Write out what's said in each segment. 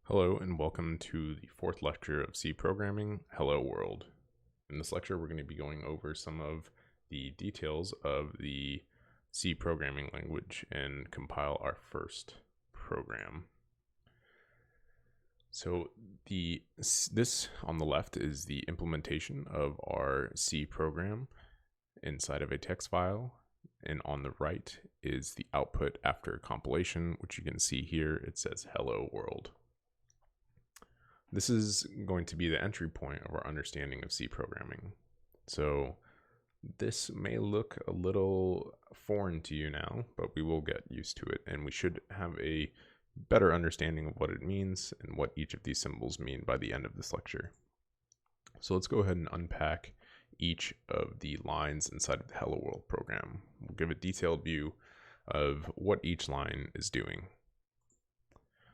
Hello and welcome to the fourth lecture of C Programming, Hello World. In this lecture, we're going to be going over some of the details of the C programming language and compile our first program. So this on the left is the implementation of our C program inside of a text file. And on the right is the output after compilation, which you can see here. It says Hello World. This is going to be the entry point of our understanding of C programming. So this may look a little foreign to you now, but we will get used to it, and we should have a better understanding of what it means and what each of these symbols mean by the end of this lecture. So let's go ahead and unpack each of the lines inside of the Hello World program. We'll give a detailed view of what each line is doing.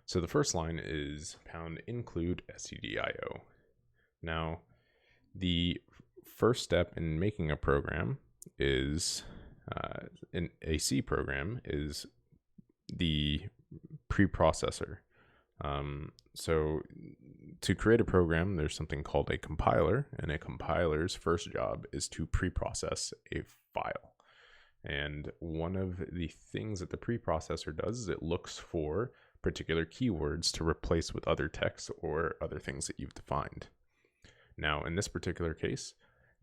So the first line is pound include stdio. Now, the first step in making a program is, in a C program, is the preprocessor. So to create a program, there's something called a compiler, and a compiler's first job is to preprocess a file. And one of the things that the preprocessor does is it looks for particular keywords to replace with other text or other things that you've defined. Now, in this particular case,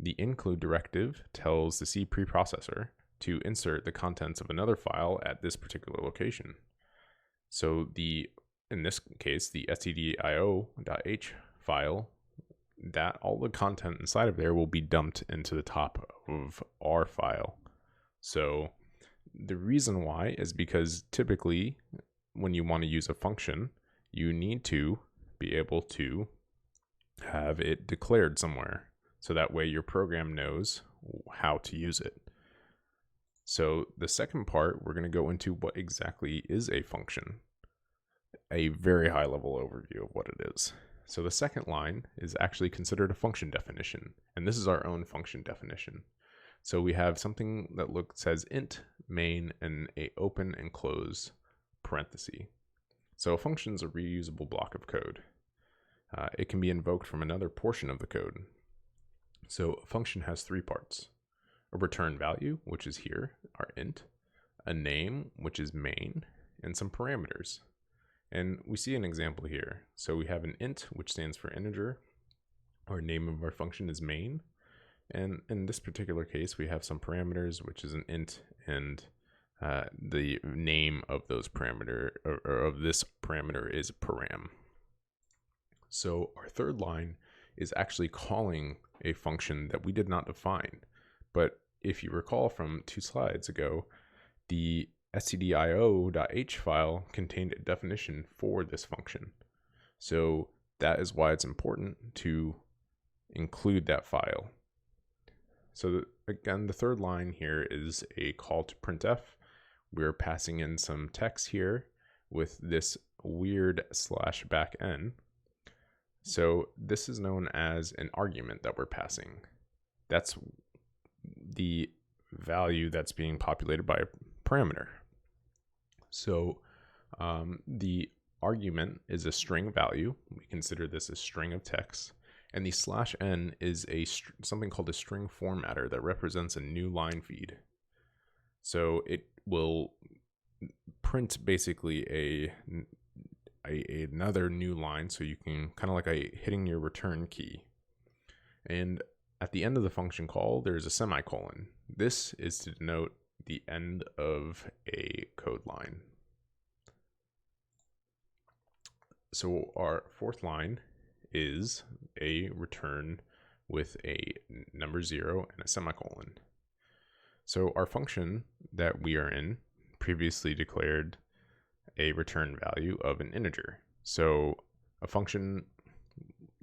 the include directive tells the C preprocessor to insert the contents of another file at this particular location. So in this case, the stdio.h file, that all the content inside of there will be dumped into the top of our file. So the reason why is because typically when you want to use a function, you need to be able to have it declared somewhere. So that way your program knows how to use it. So the second part, we're going to go into what exactly is a function. A very high level overview of what it is. So the second line is actually considered a function definition. And this is our own function definition. So we have something that says int main and a open and close parenthesis. So a function is a reusable block of code. It can be invoked from another portion of the code. So a function has three parts: a return value, which is here, our int, a name, which is main, and some parameters. And we see an example here. So we have an int, which stands for integer. Our name of our function is main. And in this particular case, we have some parameters, which is an int, and the name of those parameter or of this parameter is param. So our third line is actually calling a function that we did not define. But if you recall from 2 slides ago, the stdio.h file contained a definition for this function. So that is why it's important to include that file. So again, the third line here is a call to printf. We're passing in some text here with this weird /backn. So this is known as an argument that we're passing. That's the value that's being populated by a parameter. So the argument is a string value. We consider this a string of text. And the /n is something called a string formatter that represents a new line feed. So it will print basically another new line, so you can kind of like hitting your return key. And at the end of the function call, there's a semicolon. This is to denote the end of a code line. So our fourth line is a return with a number 0 and a semicolon. So our function that we are in previously declared a return value of an integer. So a function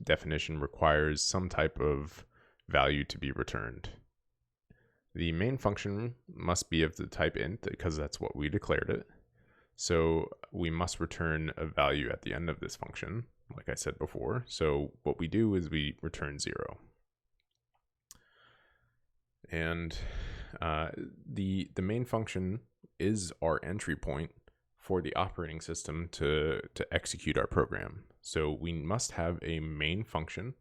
definition requires some type of value to be returned. The main function must be of the type int because that's what we declared it. So we must return a value at the end of this function, like I said before. So what we do is we return 0. And the main function is our entry point for the operating system to execute our program. So we must have a main function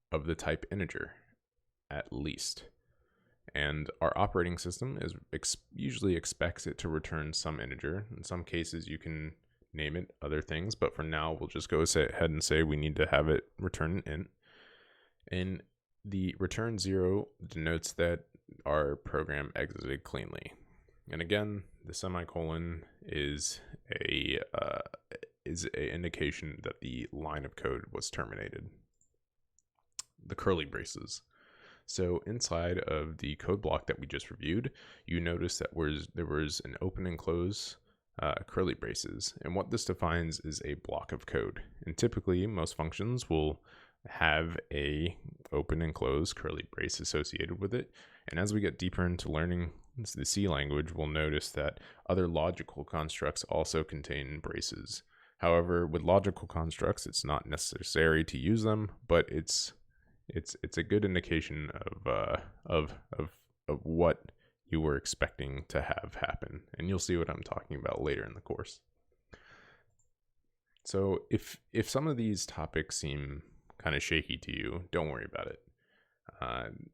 of the type integer, at least. And our operating system usually expects it to return some integer. In some cases, you can name it other things, but for now, we'll just go ahead and say we need to have it return an int. And the return 0 denotes that our program exited cleanly. And again, the semicolon is a indication that the line of code was terminated. The curly braces. So inside of the code block that we just reviewed, you notice that there was an open and close curly braces. And what this defines is a block of code. And typically, most functions will have a open and close curly brace associated with it. And as we get deeper into learning the C language, we'll notice that other logical constructs also contain braces. However, with logical constructs, it's not necessary to use them, but it's a good indication of what you were expecting to have happen, and you'll see what I'm talking about later in the course. So if some of these topics seem kind of shaky to you, don't worry about it.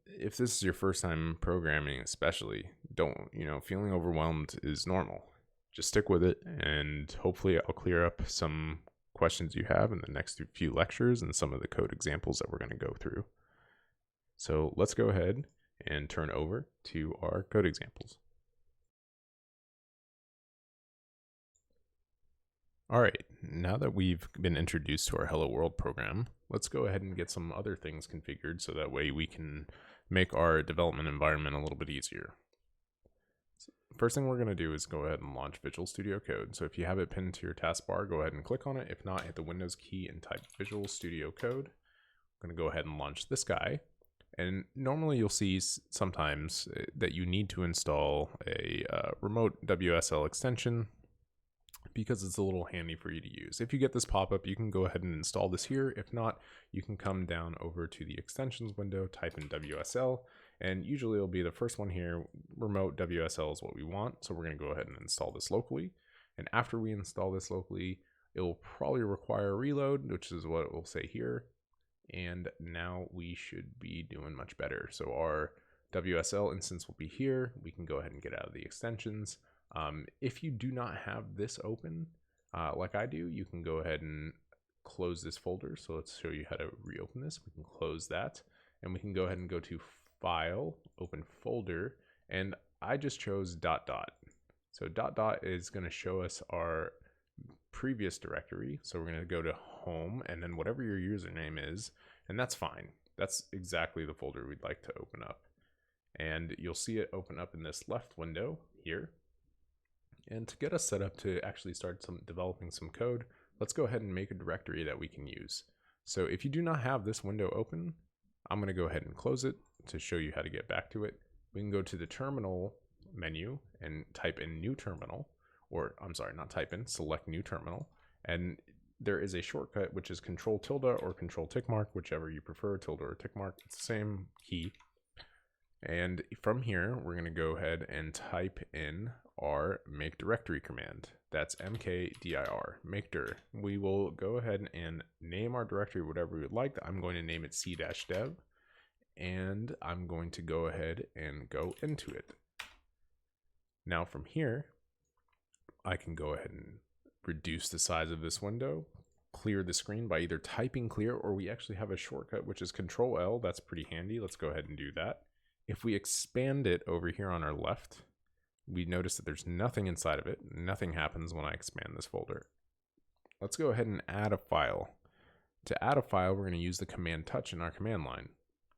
If this is your first time programming, especially, feeling overwhelmed is normal. Just stick with it, and hopefully I'll clear up some questions you have in the next few lectures and some of the code examples that we're going to go through. So let's go ahead and turn over to our code examples. All right, now that we've been introduced to our Hello World program, let's go ahead and get some other things configured so that way we can make our development environment a little bit easier. So first thing we're going to do is go ahead and launch Visual Studio Code. So if you have it pinned to your taskbar, go ahead and click on it. If not, hit the Windows key and type Visual Studio Code. I'm going to go ahead and launch this guy. And normally you'll see sometimes that you need to install a remote WSL extension because it's a little handy for you to use. If you get this pop-up, you can go ahead and install this here. If not, you can come down over to the extensions window, type in WSL, and usually it'll be the first one here. Remote WSL is what we want, so we're going to go ahead and install this locally. And after we install this locally, it will probably require a reload, which is what it will say here. And now we should be doing much better. So our WSL instance will be here. We can go ahead and get out of the extensions. If you do not have this open, like I do, you can go ahead and close this folder. So let's show you how to reopen this. We can close that, and we can go ahead and go to File, Open Folder, and I just chose ... So ... is going to show us our previous directory. So we're going to go to Home, and then whatever your username is, and that's fine. That's exactly the folder we'd like to open up. And you'll see it open up in this left window here. And to get us set up to actually start developing some code, let's go ahead and make a directory that we can use. So if you do not have this window open, I'm going to go ahead and close it to show you how to get back to it. We can go to the terminal menu and type in new terminal, or I'm sorry, not type in, select new terminal. And there is a shortcut, which is Control tilde or Control tick mark, whichever you prefer, tilde or tick mark. It's the same key. And from here, we're going to go ahead and type in our make directory command. That's mkdir, make dir. We will go ahead and name our directory whatever we would like. I'm going to name it c-dev, and I'm going to go ahead and go into it. Now from here, I can go ahead and reduce the size of this window, clear the screen by either typing clear, or we actually have a shortcut, which is Control L. That's pretty handy. Let's go ahead and do that. If we expand it over here on our left, we notice that there's nothing inside of it. Nothing happens when I expand this folder. Let's go ahead and add a file. To add a file, we're going to use the command touch in our command line.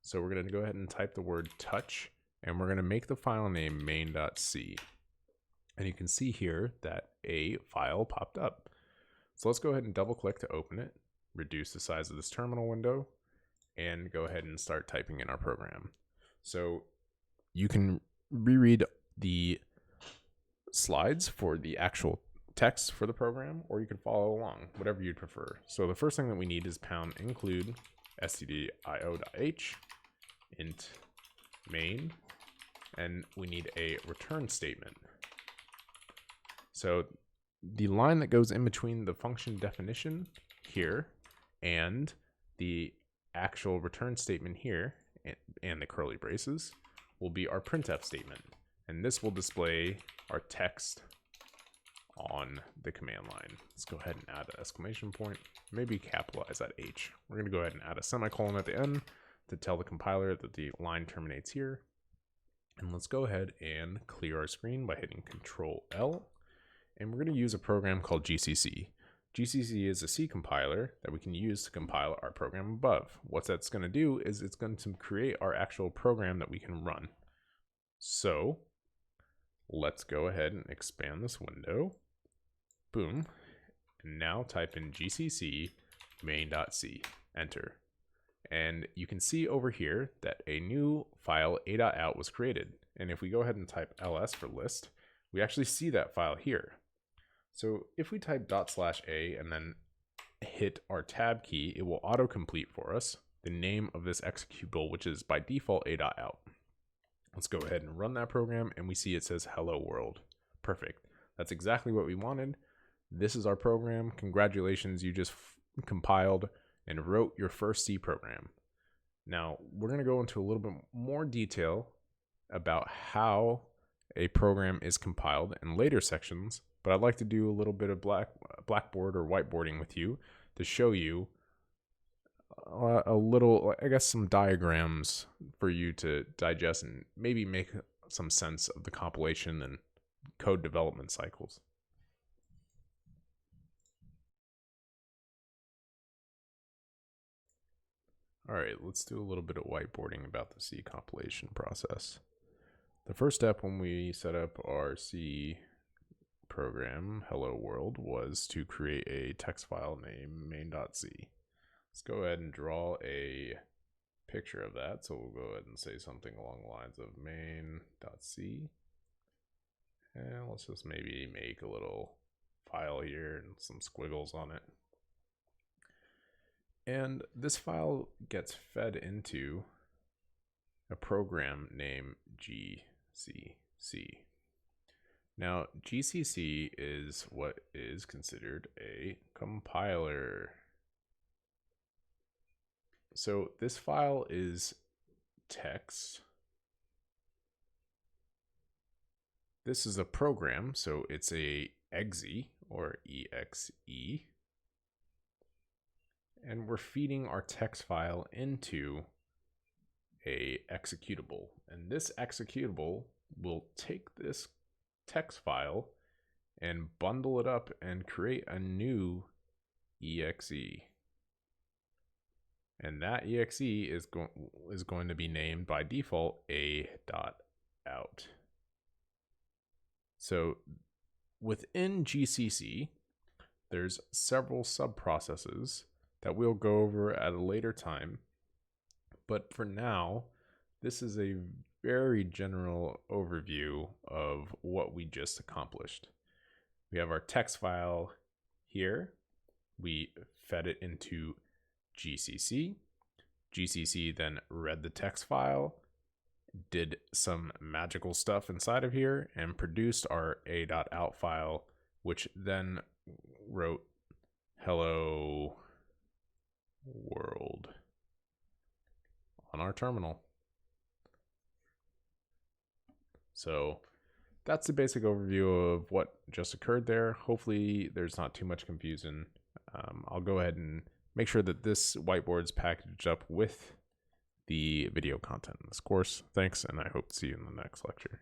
So we're going to go ahead and type the word touch, and we're going to make the file name main.c. And you can see here that a file popped up. So let's go ahead and double click to open it, reduce the size of this terminal window, and go ahead and start typing in our program. So you can reread the slides for the actual text for the program, or you can follow along, whatever you'd prefer. So the first thing that we need is pound include stdio.h int main, and we need a return statement. So the line that goes in between the function definition here and the actual return statement here and the curly braces will be our printf statement. And this will display our text on the command line. Let's go ahead and add an exclamation point, maybe capitalize that H. We're going to go ahead and add a semicolon at the end to tell the compiler that the line terminates here. And let's go ahead and clear our screen by hitting Control L. And we're going to use a program called GCC. GCC is a C compiler that we can use to compile our program above. What that's going to do is it's going to create our actual program that we can run. So let's go ahead and expand this window. Boom. And now type in GCC main.c, enter. And you can see over here that a new file a.out was created. And if we go ahead and type ls for list, we actually see that file here. So if we type /a and then hit our tab key, it will autocomplete for us the name of this executable, which is by default a.out. Let's go ahead and run that program, and we see it says hello world. Perfect. That's exactly what we wanted. This is our program. Congratulations, you just compiled and wrote your first C program. Now, we're going to go into a little bit more detail about how a program is compiled in later sections, but I'd like to do a little bit of blackboard or whiteboarding with you to show you a little, I guess, some diagrams for you to digest and maybe make some sense of the compilation and code development cycles. All right, let's do a little bit of whiteboarding about the C compilation process. The first step when we set up our C program, hello world, was to create a text file named main.c. Let's go ahead and draw a picture of that. So we'll go ahead and say something along the lines of main.c. And let's just maybe make a little file here and some squiggles on it. And this file gets fed into a program named GCC. Now, GCC is what is considered a compiler. So this file is text. This is a program, so it's a exe or exe. And we're feeding our text file into a executable. And this executable will take this text file and bundle it up and create a new exe. And that exe is going to be named by default a.out. So within GCC, there's several subprocesses that we'll go over at a later time. But for now, this is a very general overview of what we just accomplished. We have our text file here. We fed it into GCC. GCC then read the text file, did some magical stuff inside of here, and produced our a.out file, which then wrote hello world on our terminal. So that's the basic overview of what just occurred there. Hopefully there's not too much confusion. I'll go ahead and make sure that this whiteboard is packaged up with the video content in this course. Thanks, and I hope to see you in the next lecture.